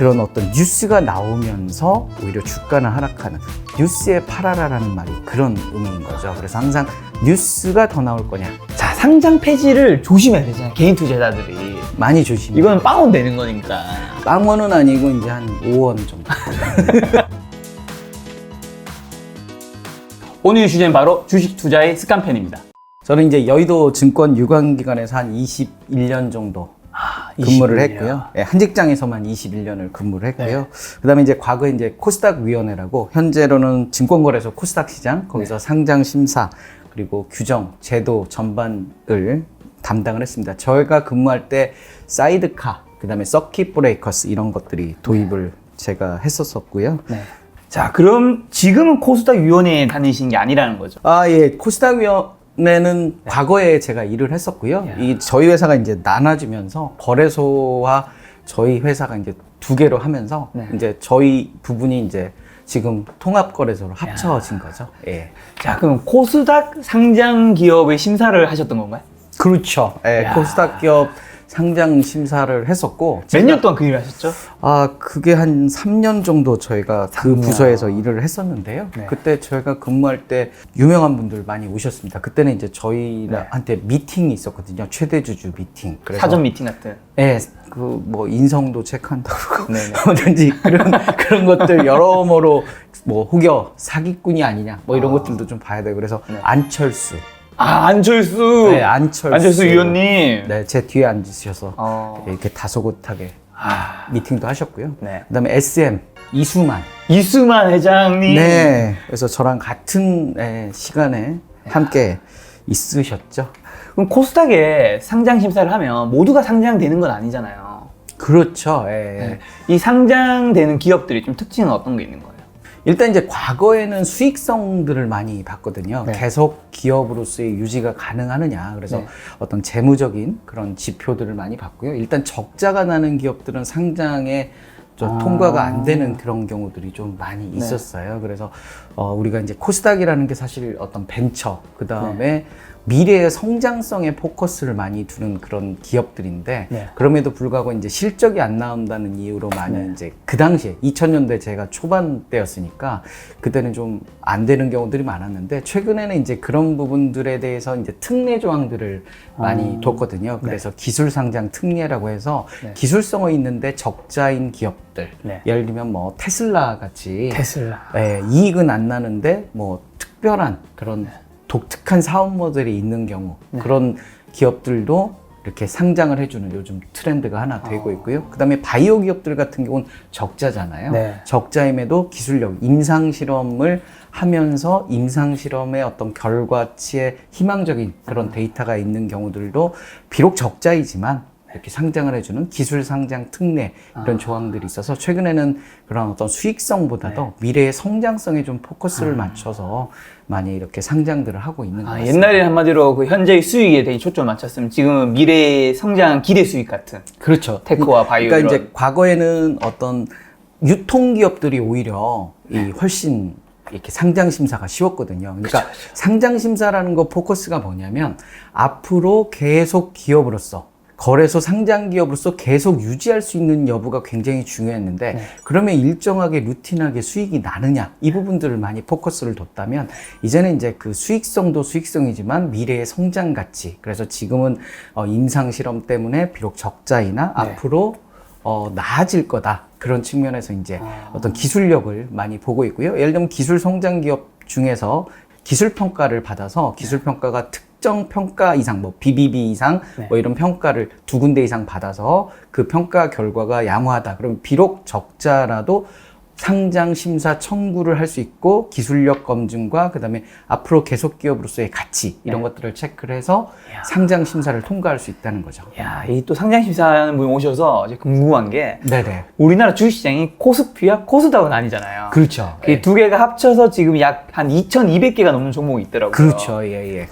그런 어떤 뉴스가 나오면서 오히려 주가는 하락하는, 뉴스에 팔아라라는 말이 그런 의미인 거죠. 그래서 항상 뉴스가 더 나올 거냐, 자, 상장 폐지를 조심해야 되잖아요. 개인 투자자들이. 많이 조심해. 이건 빵원 되는 거니까. 빵원은 아니고 이제 한 5원 정도. 오늘 주제는 바로 주식 투자의 습관편입니다. 저는 이제 여의도 증권 유관기관에서 한 21년 정도 근무를 21년. 했고요. 예, 한 직장에서만 21년을 근무를 했고요. 그다음에 이제 과거에 이제 코스닥 위원회라고, 현재로는 증권거래소 코스닥 시장, 거기서 상장 심사 그리고 규정 제도 전반을 담당을 했습니다. 저희가 근무할 때 사이드카, 그다음에 서킷 브레이커스 이런 것들이 도입을 제가 했었었고요. 네. 자, 그럼 지금은 코스닥 위원회에 다니신 게 아니라는 거죠. 아, 예. 코스닥 위원회는 과거에 제가 일을 했었고요. 이 저희 회사가 이제 나눠지면서 거래소와 저희 회사가 이제 두 개로 하면서 이제 저희 부분이 이제 지금 통합거래소로 합쳐진 거죠. 예. 자, 그럼 코스닥 상장 기업의 심사를 하셨던 건가요? 그렇죠. 예. 야. 코스닥 기업 상장 심사를 했었고. 몇 년 동안 그 일을 하셨죠? 아, 그게 한 3년 정도 저희가 그 3년. 부서에서 일을 했었는데요. 네. 그때 저희가 근무할 때 유명한 분들 많이 오셨습니다. 그때는 이제 저희한테 미팅이 있었거든요. 최대주주 미팅. 그래서 사전 미팅 같은. 네, 그 뭐 인성도 체크한다고 그러고 네네. 뭐든지 그런 것들 여러모로 뭐 혹여 사기꾼이 아니냐 뭐 이런 것들도 좀 봐야 돼요. 그래서 안철수. 아, 안철수. 네, 안철수 위원님. 네, 제 뒤에 앉으셔서 어. 이렇게 다소곳하게 아, 미팅도 하셨고요. 네. 그다음에 SM 이수만. 이수만 회장님. 네. 그래서 저랑 같은 시간에 함께 있으셨죠. 그럼 코스닥에 상장 심사를 하면 모두가 상장되는 건 아니잖아요. 그렇죠. 예. 네. 이 상장되는 기업들이 좀 특징은 어떤 게 있는 거예요? 일단 이제 과거에는 수익성들을 많이 봤거든요. 네. 계속 기업으로서의 유지가 가능하느냐. 그래서 네. 어떤 재무적인 그런 지표들을 많이 봤고요. 일단 적자가 나는 기업들은 상장에 좀 통과가 안 되는 그런 경우들이 좀 많이 있었어요. 그래서 우리가 이제 코스닥이라는 게 사실 어떤 벤처, 그 다음에 미래의 성장성에 포커스를 많이 두는 그런 기업들인데, 네. 그럼에도 불구하고 이제 실적이 안 나온다는 이유로 많이 이제 그 당시에 2000년대 제가 초반 때였으니까 그때는 좀 안 되는 경우들이 많았는데, 최근에는 이제 그런 부분들에 대해서 이제 특례 조항들을 많이 뒀거든요. 그래서 기술 상장 특례라고 해서 기술성은 있는데 적자인 기업들, 네. 예를 들면 뭐 테슬라 같이 테슬라. 이익은 안 나는데 뭐 특별한 그런 독특한 사업 모델이 있는 경우, 그런 기업들도 이렇게 상장을 해주는 요즘 트렌드가 하나 되고 있고요. 그 다음에 바이오 기업들 같은 경우는 적자잖아요. 네. 적자임에도 기술력, 임상실험을 하면서 임상실험의 어떤 결과치에 희망적인 그런 데이터가 있는 경우들도 비록 적자이지만 이렇게 상장을 해주는 기술 상장 특례 이런 조항들이 있어서, 최근에는 그런 어떤 수익성보다도 미래의 성장성에 좀 포커스를 맞춰서 많이 이렇게 상장들을 하고 있는 것 같습니다. 옛날에 한마디로 그 현재의 수익에 대해 초점을 맞췄으면 지금은 미래의 성장 기대 수익 같은. 그렇죠. 테크와 바이오. 그러니까 이런. 이제 과거에는 어떤 유통기업들이 오히려 이 훨씬 이렇게 상장 심사가 쉬웠거든요. 그러니까 상장 심사라는 거 포커스가 뭐냐면, 앞으로 계속 기업으로서, 거래소 상장 기업으로서 계속 유지할 수 있는 여부가 굉장히 중요했는데, 그러면 일정하게 루틴하게 수익이 나느냐, 이 부분들을 많이 포커스를 뒀다면, 이제는 이제 그 수익성도 수익성이지만 미래의 성장 가치, 그래서 지금은 임상 실험 때문에 비록 적자이나 앞으로 나아질 거다, 그런 측면에서 이제 어떤 기술력을 많이 보고 있고요. 예를 들면 기술 성장 기업 중에서 기술 평가를 받아서 기술 평가가 특정 평가 이상, 뭐 BBB 이상, 뭐 이런 평가를 두 군데 이상 받아서 그 평가 결과가 양호하다, 그럼 비록 적자라도 상장 심사 청구를 할 수 있고, 기술력 검증과 그다음에 앞으로 계속 기업으로서의 가치, 이런 것들을 체크를 해서 상장 심사를 통과할 수 있다는 거죠. 야, 이 또 상장 심사하는 분 오셔서 이제 궁금한 게, 네네. 우리나라 주식시장이 코스피와 코스닥은 아니잖아요. 그렇죠. 그 두 개가 합쳐서 지금 약 한 2,200개가 넘는 종목이 있더라고요. 그렇죠. 예.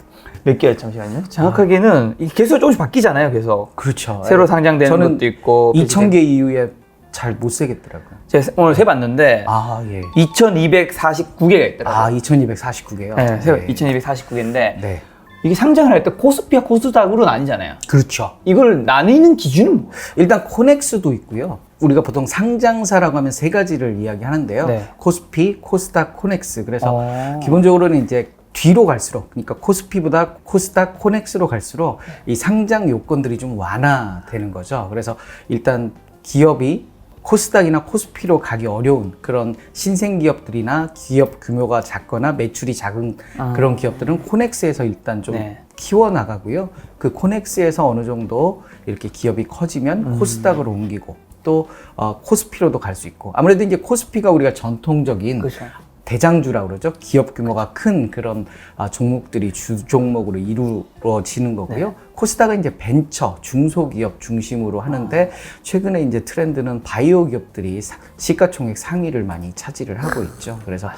몇 개야, 잠시만요. 정확하게는 이 개수가 조금씩 바뀌잖아요, 계속. 그렇죠. 새로 상장되는 저는 것도 있고. 2000개 이후에 잘 못 세겠더라고요. 제가 오늘 세봤는데, 아, 예. 2,249개가 있더라고요. 아, 2249개요? 네, 2,249개인데, 네. 이게 상장을 할 때 코스피와 코스닥으로는 아니잖아요. 그렇죠. 이걸 나뉘는 기준은 뭐예요? 일단 코넥스도 있고요. 우리가 보통 상장사라고 하면 세 가지를 이야기하는데요. 네. 코스피, 코스닥, 코넥스. 그래서 어. 기본적으로는 이제 뒤로 갈수록, 그러니까 코스피보다 코스닥, 코넥스로 갈수록 이 상장 요건들이 좀 완화되는 거죠. 그래서 일단 기업이 코스닥이나 코스피로 가기 어려운 그런 신생 기업들이나 기업 규모가 작거나 매출이 작은 그런 기업들은 코넥스에서 일단 좀 네. 키워나가고요. 그 코넥스에서 어느 정도 이렇게 기업이 커지면 코스닥으로 옮기고 또 코스피로도 갈 수 있고, 아무래도 이제 코스피가 우리가 전통적인 그렇죠. 대장주라고 그러죠. 기업 규모가 큰 그런 종목들이 주 종목으로 이루어지는 거고요. 코스닥은 이제 벤처, 중소기업 중심으로 하는데 최근에 이제 트렌드는 바이오 기업들이 시가총액 상위를 많이 차지를 하고 있죠. 그래서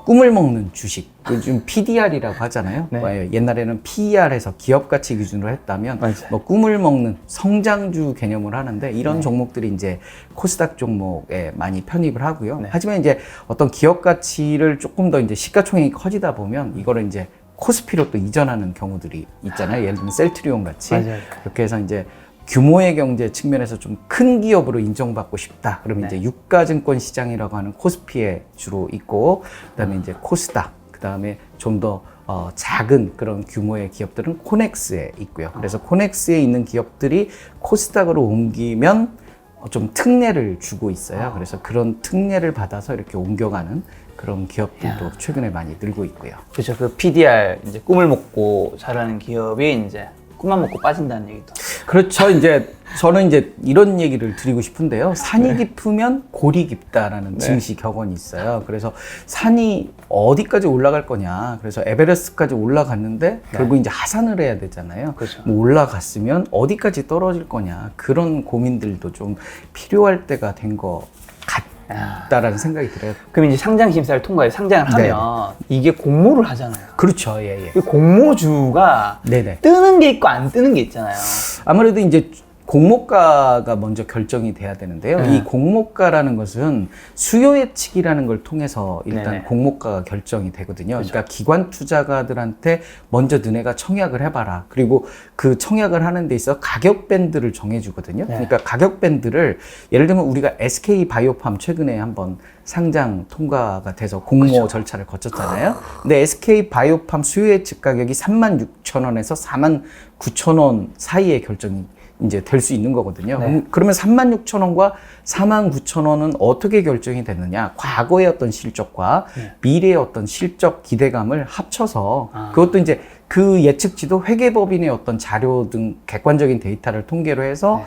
꿈을 먹는 주식, 요즘 PDR이라고 하잖아요. 네. 옛날에는 PER에서 기업 가치 기준으로 했다면 맞아요. 뭐 꿈을 먹는 성장주 개념을 하는데 이런 종목들이 이제 코스닥 종목에 많이 편입을 하고요. 네. 하지만 이제 어떤 기업 가치를 조금 더 이제 시가총액이 커지다 보면 이거를 이제 코스피로 또 이전하는 경우들이 있잖아요. 예를 들면 셀트리온 같이. 맞아요. 그렇게 해서 이제 규모의 경제 측면에서 좀 큰 기업으로 인정받고 싶다. 그러면 이제 유가증권 시장이라고 하는 코스피에 주로 있고, 그다음에 이제 코스닥, 그다음에 좀 더 작은 그런 규모의 기업들은 코넥스에 있고요. 그래서 코넥스에 있는 기업들이 코스닥으로 옮기면 좀 특례를 주고 있어요. 그래서 그런 특례를 받아서 이렇게 옮겨가는 그런 기업들도 최근에 많이 늘고 있고요. 그렇죠. 그 PDR 이제 꿈을 먹고 자라는 기업이 이제 꿈만 먹고 빠진다는 얘기도. 그렇죠. 이제 저는 이제 이런 얘기를 드리고 싶은데요. 산이 깊으면 골이 깊다라는 증시 격언이 있어요. 그래서 산이 어디까지 올라갈 거냐. 그래서 에베레스트까지 올라갔는데 결국 이제 하산을 해야 되잖아요. 그렇죠. 뭐 올라갔으면 어디까지 떨어질 거냐. 그런 고민들도 좀 필요할 때가 된 것 같다라는 생각이 들어요. 그럼 이제 상장 심사를 통과해서 상장을 하면 이게 공모를 하잖아요. 그렇죠. 예, 예. 이 공모주가 네네. 뜨는 게 있고 안 뜨는 게 있잖아요. 아무래도 이제 공모가가 먼저 결정이 돼야 되는데요. 이 공모가라는 것은 수요 예측이라는 걸 통해서 일단 네네. 공모가가 결정이 되거든요. 그러니까 기관 투자가들한테 먼저 너네가 청약을 해봐라. 그리고 그 청약을 하는 데 있어 가격 밴드를 정해주거든요. 그러니까 가격 밴드를 예를 들면 우리가 SK 바이오팜 최근에 한번 상장 통과가 돼서 공모 절차를 거쳤잖아요. 근데 SK 바이오팜 수요 예측 가격이 36,000원에서 49,000원 사이에 결정이 이제 될 수 있는 거거든요. 그러면 36,000원과 49,000원은 어떻게 결정이 됐느냐? 과거의 어떤 실적과 미래의 어떤 실적 기대감을 합쳐서 그것도 이제 그 예측치도 회계법인의 어떤 자료 등 객관적인 데이터를 통계로 해서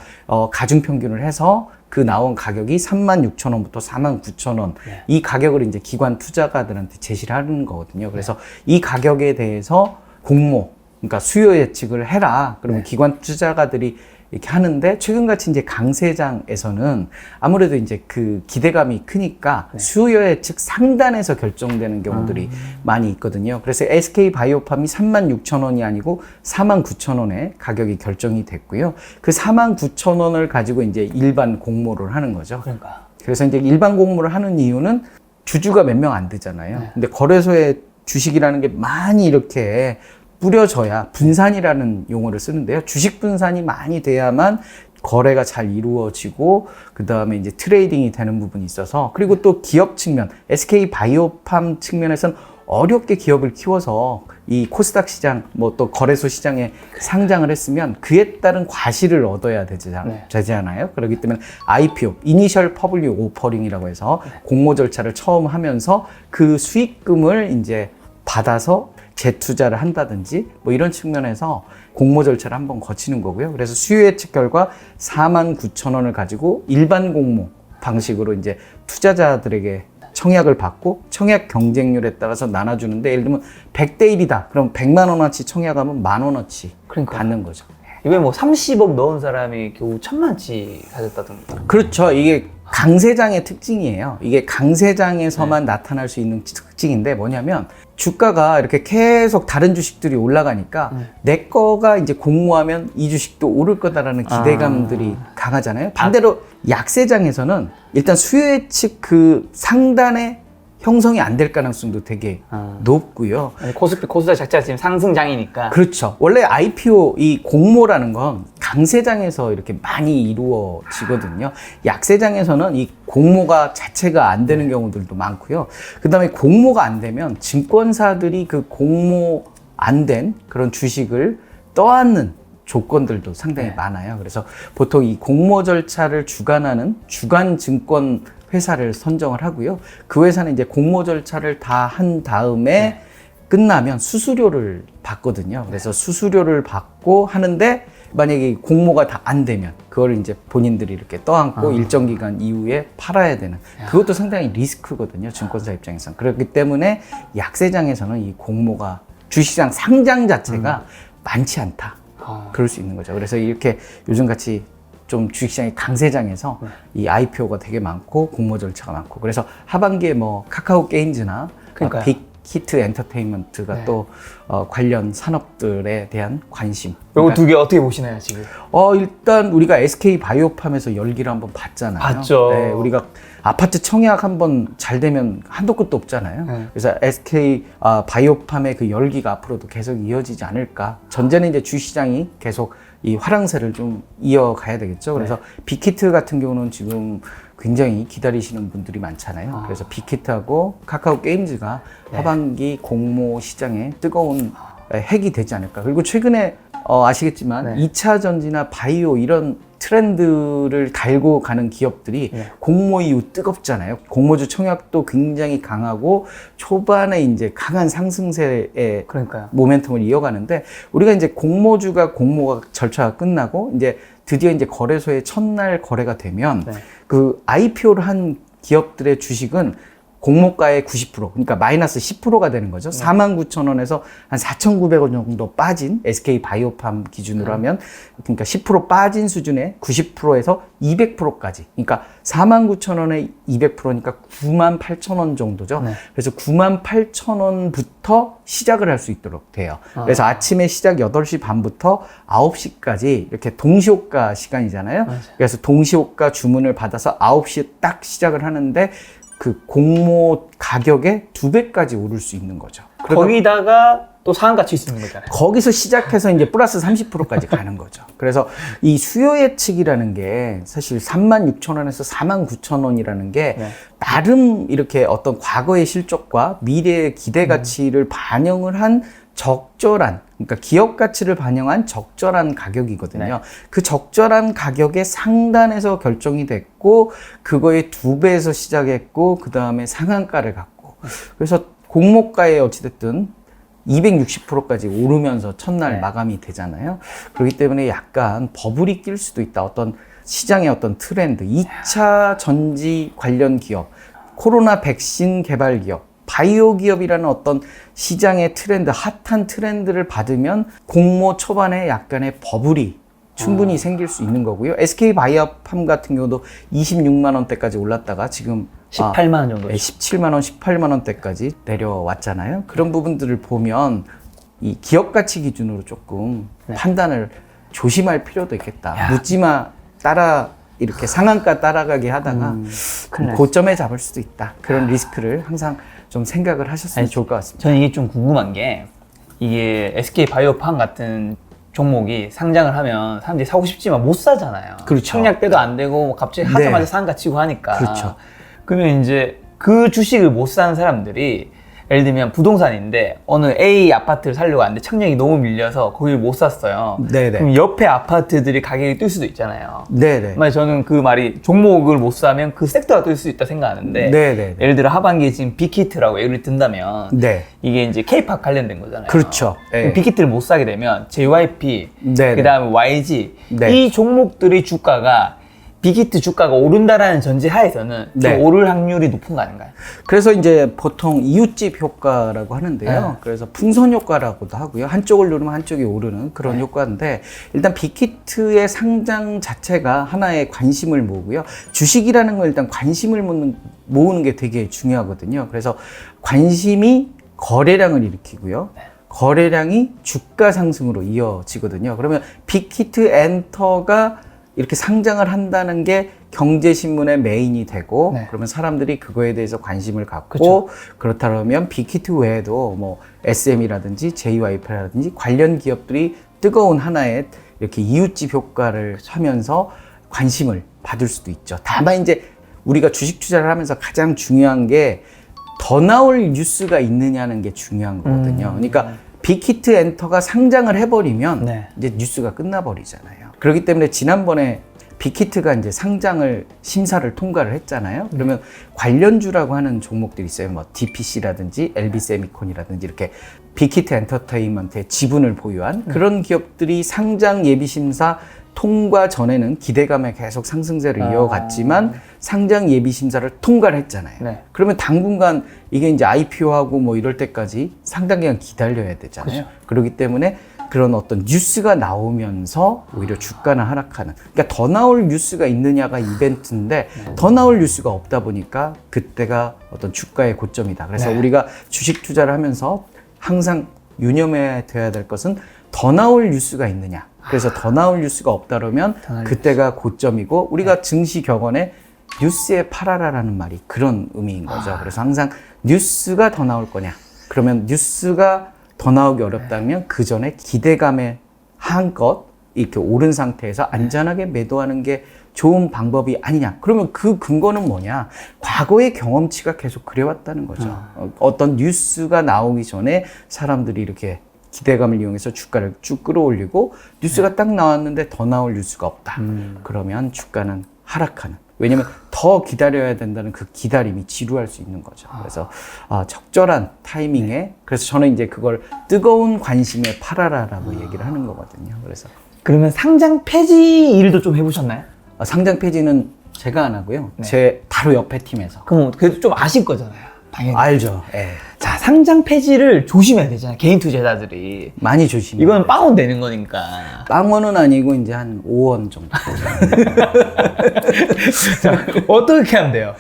가중 평균을 해서 그 나온 가격이 36,000원부터 49,000원 이 가격을 이제 기관 투자가들한테 제시를 하는 거거든요. 그래서 이 가격에 대해서 공모, 그러니까 수요 예측을 해라. 그러면 기관 투자가들이 이렇게 하는데 최근같이 이제 강세장에서는 아무래도 이제 그 기대감이 크니까 수요 예측 상단에서 결정되는 경우들이 많이 있거든요. 그래서 SK 바이오팜이 36,000원이 아니고 49,000원에 가격이 결정이 됐고요. 그 49,000원을 가지고 이제 일반 공모를 하는 거죠. 그러니까. 그래서 이제 일반 공모를 하는 이유는 주주가 몇 명 안 되잖아요. 근데 거래소에 주식이라는 게 많이 이렇게 뿌려져야 분산이라는 용어를 쓰는데요. 주식 분산이 많이 돼야만 거래가 잘 이루어지고 그 다음에 이제 트레이딩이 되는 부분이 있어서, 그리고 또 기업 측면, SK 바이오팜 측면에서는 어렵게 기업을 키워서 이 코스닥 시장, 뭐 또 거래소 시장에 상장을 했으면 그에 따른 과실을 얻어야 되잖아요. 그렇기 때문에 IPO, 이니셜 퍼블릭 오퍼링이라고 해서 공모 절차를 처음 하면서 그 수익금을 이제 받아서 재투자를 한다든지 뭐 이런 측면에서 공모 절차를 한번 거치는 거고요. 그래서 수요 예측 결과 49,000원을 가지고 일반 공모 방식으로 이제 투자자들에게 청약을 받고 청약 경쟁률에 따라서 나눠주는데, 예를 들면 100대 1이다. 그럼 100만 원어치 청약하면 10,000원어치 받는 거죠. 이번에 뭐 30억 넣은 사람이 겨우 1,000만치 가졌다던가. 그렇죠. 이게 강세장의 특징이에요. 이게 강세장에서만 나타날 수 있는 특징인데 뭐냐면 주가가 이렇게 계속 다른 주식들이 올라가니까 내 거가 이제 공모하면 이 주식도 오를 거다라는 기대감들이 강하잖아요. 반대로 약세장에서는 일단 수요 예측 그 상단에 형성이 안 될 가능성도 되게 높고요. 코스피 코스닥 자체가 지금 상승장이니까. 그렇죠. 원래 IPO 이 공모라는 건 강세장에서 이렇게 많이 이루어지거든요. 약세장에서는 이 공모가 자체가 안 되는 경우들도 많고요. 그다음에 공모가 안 되면 증권사들이 그 공모 안 된 그런 주식을 떠안는 조건들도 상당히 많아요. 그래서 보통 이 공모 절차를 주관하는 주관 증권 회사를 선정을 하고요. 그 회사는 이제 공모 절차를 다 한 다음에 끝나면 수수료를 받거든요. 그래서 수수료를 받고 하는데 만약에 공모가 다 안 되면 그걸 이제 본인들이 이렇게 떠안고 일정 기간 이후에 팔아야 되는 그것도 상당히 리스크거든요. 증권사 입장에서는. 그렇기 때문에 약세장에서는 이 공모가 주식시장 상장 자체가 많지 않다. 그럴 수 있는 거죠. 그래서 이렇게 요즘 같이 좀 주식시장이 강세장에서 이 IPO가 되게 많고 공모 절차가 많고 그래서 하반기에 뭐 카카오 게임즈나 빅히트 엔터테인먼트가 또 관련 산업들에 대한 관심. 요거 두 개 어떻게 보시나요 지금? 일단 우리가 SK 바이오팜에서 열기를 한번 봤잖아요. 봤죠. 네, 우리가 아파트 청약 한번 잘 되면 한도 끝도 없잖아요. 그래서 SK 바이오팜의 그 열기가 앞으로도 계속 이어지지 않을까. 전제는 이제 주시장이 계속 이 화랑세를 좀 이어가야 되겠죠. 그래서 빅히트 같은 경우는 지금 굉장히 기다리시는 분들이 많잖아요. 그래서 빅히트하고 카카오 게임즈가 하반기 공모 시장에 뜨거운 핵이 되지 않을까. 그리고 최근에 아시겠지만 2차 전지나 바이오 이런 트렌드를 달고 가는 기업들이 공모 이후 뜨겁잖아요. 공모주 청약도 굉장히 강하고 초반에 이제 강한 상승세의 모멘텀을 이어가는데 우리가 이제 공모주가 공모가 절차가 끝나고 이제 드디어 이제 거래소에 첫날 거래가 되면 그 IPO를 한 기업들의 주식은 공모가의 90%, 그러니까 마이너스 10%가 되는 거죠. 49,000원에서 한 4,900원 정도 빠진 SK 바이오팜 기준으로 하면 그러니까 10% 빠진 수준의 90%에서 200%까지. 그러니까 49,000원에 200%니까 98,000원 정도죠. 그래서 98,000원부터 시작을 할 수 있도록 돼요. 그래서 아침에 시작 8시 반부터 9시까지 이렇게 동시호가 시간이잖아요. 그래서 동시호가 주문을 받아서 9시에 딱 시작을 하는데 그 공모 가격의 2배까지 오를 수 있는 거죠. 거기다가 또 상한가 칠 수 있는 거잖아요. 거기서 시작해서 이제 플러스 30%까지 가는 거죠. 그래서 이 수요 예측이라는 게 사실 36,000원에서 49,000원이라는 게 나름 이렇게 어떤 과거의 실적과 미래의 기대 가치를 반영을 한 적절한, 그러니까 기업 가치를 반영한 적절한 가격이거든요. 그 적절한 가격의 상단에서 결정이 됐고 그거의 2배에서 시작했고 그 다음에 상한가를 갖고 그래서 공모가에 어찌됐든 260%까지 오르면서 첫날 마감이 되잖아요. 그렇기 때문에 약간 버블이 낄 수도 있다. 어떤 시장의 어떤 트렌드, 2차 전지 관련 기업, 코로나 백신 개발 기업, 바이오 기업이라는 어떤 시장의 트렌드, 핫한 트렌드를 받으면 공모 초반에 약간의 버블이 충분히 생길 수 있는 거고요. SK 바이오팜 같은 경우도 26만 원대까지 올랐다가 지금 18만 원 정도. 17만 원, 18만 원대까지 내려왔잖아요. 그런 부분들을 보면 이 기업 가치 기준으로 조금 판단을 조심할 필요도 있겠다. 묻지마 따라 이렇게 상한가 따라가게 하다가 고점에 잡을 수도 있다. 그런 리스크를 항상 좀 생각을 하셨으면 좋을 것 같습니다. 저는 이게 좀 궁금한 게 이게 SK 바이오팜 같은 종목이 상장을 하면 사람들이 사고 싶지만 못 사잖아요. 그렇죠. 청약 때도 안 되고 뭐 갑자기 하자마자 상한가 치고 하니까. 그렇죠. 그러면 이제 그 주식을 못 사는 사람들이 예를 들면 부동산인데 어느 A 아파트를 사려고 하는데 청약이 너무 밀려서 거기를 못 샀어요. 네네. 그럼 옆에 아파트들이 가격이 뛸 수도 있잖아요. 네네. 만약 저는 그 말이 종목을 못 사면 그 섹터가 뜰 수 있다 생각하는데 네네. 예를 들어 하반기에 지금 빅히트라고 예를 든다면 네. 이게 이제 K-팝 관련된 거잖아요. 그렇죠. 그럼 빅히트를 못 사게 되면 JYP, 네네. 그다음에 YG 네. 이 종목들의 주가가 빅히트 주가가 오른다라는 전제 하에서는 좀 오를 확률이 높은 거 아닌가요? 그래서 이제 보통 이웃집 효과라고 하는데요. 그래서 풍선 효과라고도 하고요. 한쪽을 누르면 한쪽이 오르는 그런 효과인데 일단 빅히트의 상장 자체가 하나의 관심을 모으고요. 주식이라는 건 일단 관심을 모으는 게 되게 중요하거든요. 그래서 관심이 거래량을 일으키고요. 거래량이 주가 상승으로 이어지거든요. 그러면 빅히트 엔터가 이렇게 상장을 한다는 게 경제신문의 메인이 되고 네. 그러면 사람들이 그거에 대해서 관심을 갖고 그쵸. 그렇다면 빅히트 외에도 뭐 SM이라든지 JYP라든지 관련 기업들이 뜨거운 하나의 이렇게 이웃집 효과를 하면서 관심을 받을 수도 있죠. 다만 이제 우리가 주식 투자를 하면서 가장 중요한 게 더 나올 뉴스가 있느냐는 게 중요한 거거든요. 그러니까 빅히트 엔터가 상장을 해버리면 네. 이제 뉴스가 끝나버리잖아요. 그렇기 때문에 지난번에 빅히트가 이제 상장을 심사를 통과를 했잖아요. 그러면 관련주라고 하는 종목들이 있어요. 뭐 DPC라든지 LB세미콘이라든지 이렇게 빅히트 엔터테인먼트의 지분을 보유한 그런 기업들이 상장 예비 심사 통과 전에는 기대감에 계속 상승세를 이어갔지만 상장 예비 심사를 통과를 했잖아요. 네. 그러면 당분간 이게 이제 IPO하고 뭐 이럴 때까지 상당 기간 기다려야 되잖아요. 그렇기 때문에 그런 어떤 뉴스가 나오면서 오히려 주가는 하락하는. 그러니까 더 나올 뉴스가 있느냐가 이벤트인데 더 나올 뉴스가 없다 보니까 그때가 어떤 주가의 고점이다. 그래서 네. 우리가 주식 투자를 하면서 항상 유념해야 돼야 될 것은 더 나올 뉴스가 있느냐. 그래서 더 나올 뉴스가 없다 그러면 그때가 고점이고 우리가 증시 격언에 뉴스에 팔아라라는 말이 그런 의미인 거죠. 그래서 항상 뉴스가 더 나올 거냐. 그러면 뉴스가 더 나오기 어렵다면 그 전에 기대감에 한껏 이렇게 오른 상태에서 안전하게 매도하는 게 좋은 방법이 아니냐. 그러면 그 근거는 뭐냐? 과거의 경험치가 계속 그래왔다는 거죠. 어떤 뉴스가 나오기 전에 사람들이 이렇게 기대감을 이용해서 주가를 쭉 끌어올리고 뉴스가 딱 나왔는데 더 나올 뉴스가 없다. 그러면 주가는 하락하는. 왜냐면 더 기다려야 된다는 그 기다림이 지루할 수 있는 거죠. 그래서 적절한 타이밍에 그래서 저는 이제 그걸 뜨거운 관심에 팔아라라고 얘기를 하는 거거든요. 그래서 그러면 상장 폐지 일도 좀 해보셨나요? 상장 폐지는 제가 안 하고요. 제 바로 옆에 팀에서. 그럼 그래도 좀 아실 거잖아요. 당연히. 알죠. 예. 자, 상장 폐지를 조심해야 되잖아요. 개인 투자자들이. 많이 조심해요. 이건 빵원 되는 거니까. 빵원은 아니고 이제 한 5원 정도. 자, 어떻게 하면 돼요?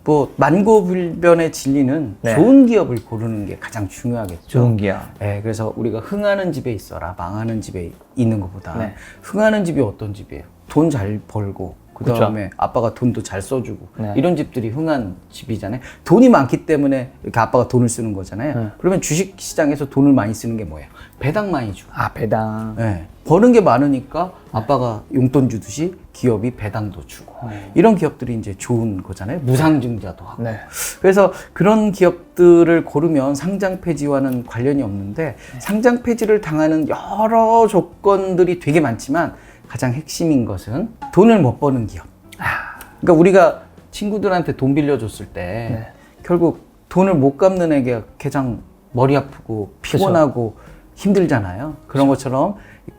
뭐 만고불변의 진리는 네. 좋은 기업을 고르는 게 가장 중요하겠죠. 좋은 기업. 네, 그래서 우리가 흥하는 집에 있어라, 망하는 집에 있는 것보다 네. 흥하는 집이 어떤 집이에요? 돈 잘 벌고 그 다음에 아빠가 돈도 잘 써주고 네. 이런 집들이 흥한 집이잖아요. 돈이 많기 때문에 이렇게 아빠가 돈을 쓰는 거잖아요. 네. 그러면 주식시장에서 돈을 많이 쓰는 게 뭐예요? 배당 많이 주고. 아, 배당. 네. 버는 게 많으니까 아빠가 용돈 주듯이 기업이 배당도 주고 이런 기업들이 이제 좋은 거잖아요. 무상증자도 하고. 네. 그래서 그런 기업들을 고르면 상장 폐지와는 관련이 없는데 상장 폐지를 당하는 여러 조건들이 되게 많지만 가장 핵심인 것은 돈을 못 버는 기업. 그러니까 우리가 친구들한테 돈 빌려줬을 때 결국 돈을 못 갚는 애가 가장 머리 아프고 피곤하고 힘들잖아요. 그런 것처럼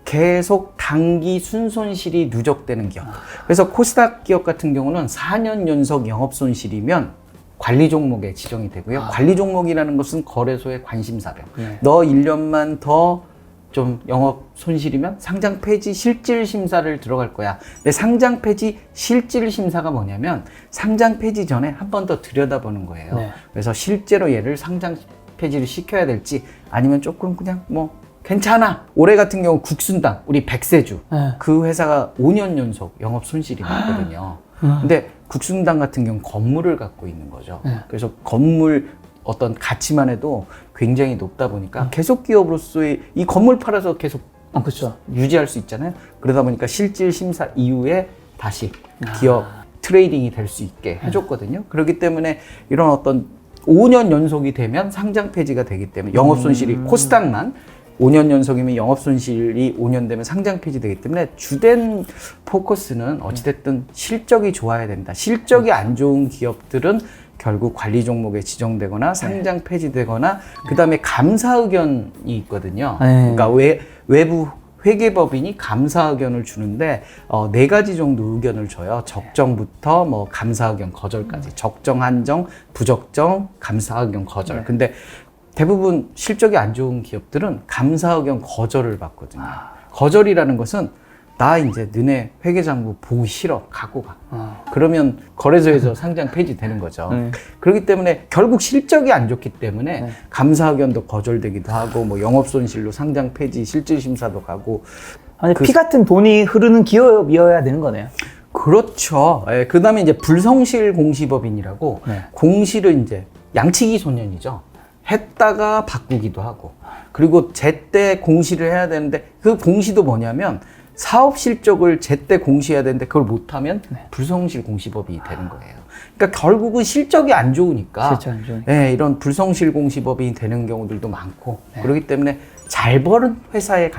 계속 단기 순손실이 누적되는 기업. 그래서 코스닥 기업 같은 경우는 4년 연속 영업 손실이면 관리 종목에 지정이 되고요. 관리 종목이라는 것은 거래소의 관심사병. 너 1년만 더 좀 영업 손실이면 상장 폐지 실질 심사를 들어갈 거야. 근데 상장 폐지 실질 심사가 뭐냐면 상장 폐지 전에 한 번 더 들여다보는 거예요. 네. 그래서 실제로 얘를 상장 폐지를 시켜야 될지 아니면 조금 그냥 뭐 괜찮아. 올해 같은 경우 국순당 우리 백세주 네. 그 회사가 5년 연속 영업 손실이 났거든요. 근데 국순당 같은 경우 건물을 갖고 있는 거죠. 그래서 건물 어떤 가치만 해도 굉장히 높다 보니까 계속 기업으로서의 이 건물 팔아서 계속 그렇죠. 유지할 수 있잖아요. 그러다 보니까 실질 심사 이후에 다시 기업 트레이딩이 될 수 있게 해줬거든요. 그렇기 때문에 이런 어떤 5년 연속이 되면 상장 폐지가 되기 때문에 영업 손실이 코스닥만 5년 연속이면 영업 손실이 5년 되면 상장 폐지되기 때문에 주된 포커스는 어찌됐든 실적이 좋아야 된다. 실적이 안 좋은 기업들은 결국 관리 종목에 지정되거나 상장 폐지되거나 그 다음에 감사 의견이 있거든요. 그러니까 외부 회계법인이 감사 의견을 주는데 4가지 정도 의견을 줘요. 적정부터 뭐 감사 의견 거절까지. 적정, 한정, 부적정, 감사 의견 거절. 근데 대부분 실적이 안 좋은 기업들은 감사 의견 거절을 받거든요. 거절이라는 것은 나 이제 너네 회계장부 보기 싫어. 갖고 가. 그러면 거래소에서 상장 폐지되는 거죠. 그렇기 때문에 결국 실적이 안 좋기 때문에 감사 의견도 거절되기도 하고 뭐 영업손실로 상장 폐지 실질심사도 가고 아니, 피 같은 돈이 흐르는 기업이어야 되는 거네요. 그렇죠. 예, 그다음에 이제 불성실 공시법인이라고 네. 공시를 이제 양치기 소년이죠. 했다가 바꾸기도 하고 그리고 제때 공시를 해야 되는데 그 공시도 뭐냐면 사업 실적을 제때 공시해야 되는데 그걸 못하면 불성실 공시법이 되는 거예요. 그러니까 결국은 실적이 안 좋으니까, 실적 안 좋으니까. 예, 이런 불성실 공시법이 되는 경우들도 많고 그렇기 때문에 잘 버는 회사에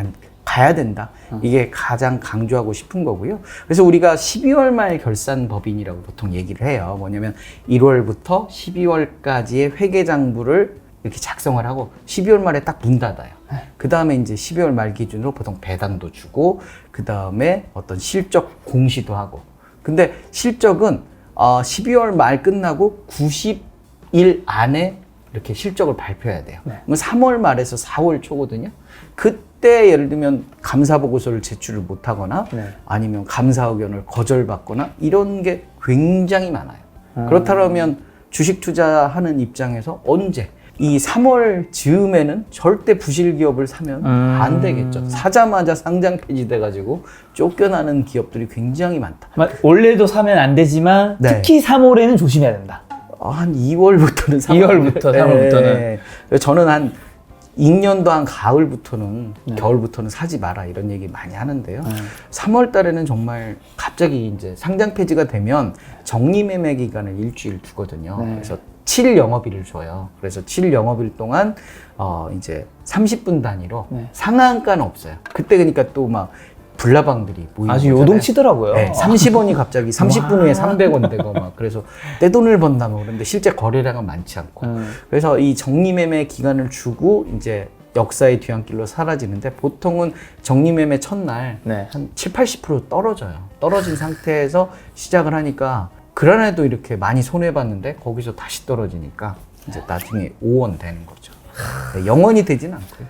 가야 된다. 이게 가장 강조하고 싶은 거고요. 그래서 우리가 12월 말 결산 법인이라고 보통 얘기를 해요. 뭐냐면 1월부터 12월까지의 회계장부를 이렇게 작성을 하고 12월 말에 딱 문 닫아요. 그 다음에 이제 12월 말 기준으로 보통 배당도 주고 그 다음에 어떤 실적 공시도 하고. 근데 실적은 12월 말 끝나고 90일 안에 이렇게 실적을 발표해야 돼요. 네. 그럼 3월 말에서 4월 초거든요. 그때 예를 들면 감사 보고서를 제출을 못 하거나 네. 아니면 감사 의견을 거절받거나 이런 게 굉장히 많아요. 그렇다면 주식 투자하는 입장에서 언제 이 3월 즈음에는 절대 부실 기업을 사면 안 되겠죠. 사자마자 상장 폐지돼 가지고 쫓겨나는 기업들이 굉장히 많다. 원래도 사면 안 되지만 네. 특히 3월에는 조심해야 된다. 한 2월부터는 2월부터 3월부터는. 저는 한 2년도 한 가을부터는 겨울부터는 사지 마라 이런 얘기 많이 하는데요. 3월 달에는 정말 갑자기 이제 상장 폐지가 되면 정리매매 기간을 일주일 두거든요. 네. 그래서 7일 영업일을 줘요. 그래서 7일 영업일 동안 이제 30분 단위로 상한가는 없어요. 그때 그러니까 또 막 불나방들이 모이고 아주 요동치더라고요. 네, 30원이 갑자기 30분 후에 300원 되고 막 그래서 떼돈을 번다고 그러는데 실제 거래량은 많지 않고 그래서 이 정리매매 기간을 주고 이제 역사의 뒤안길로 사라지는데 보통은 정리매매 첫날 네. 한 7, 80% 떨어져요. 떨어진 상태에서 시작을 하니까 그란에도 이렇게 많이 손해봤는데 거기서 다시 떨어지니까 이제 나중에 5원 되는 거죠. 영원히 되진 않고요.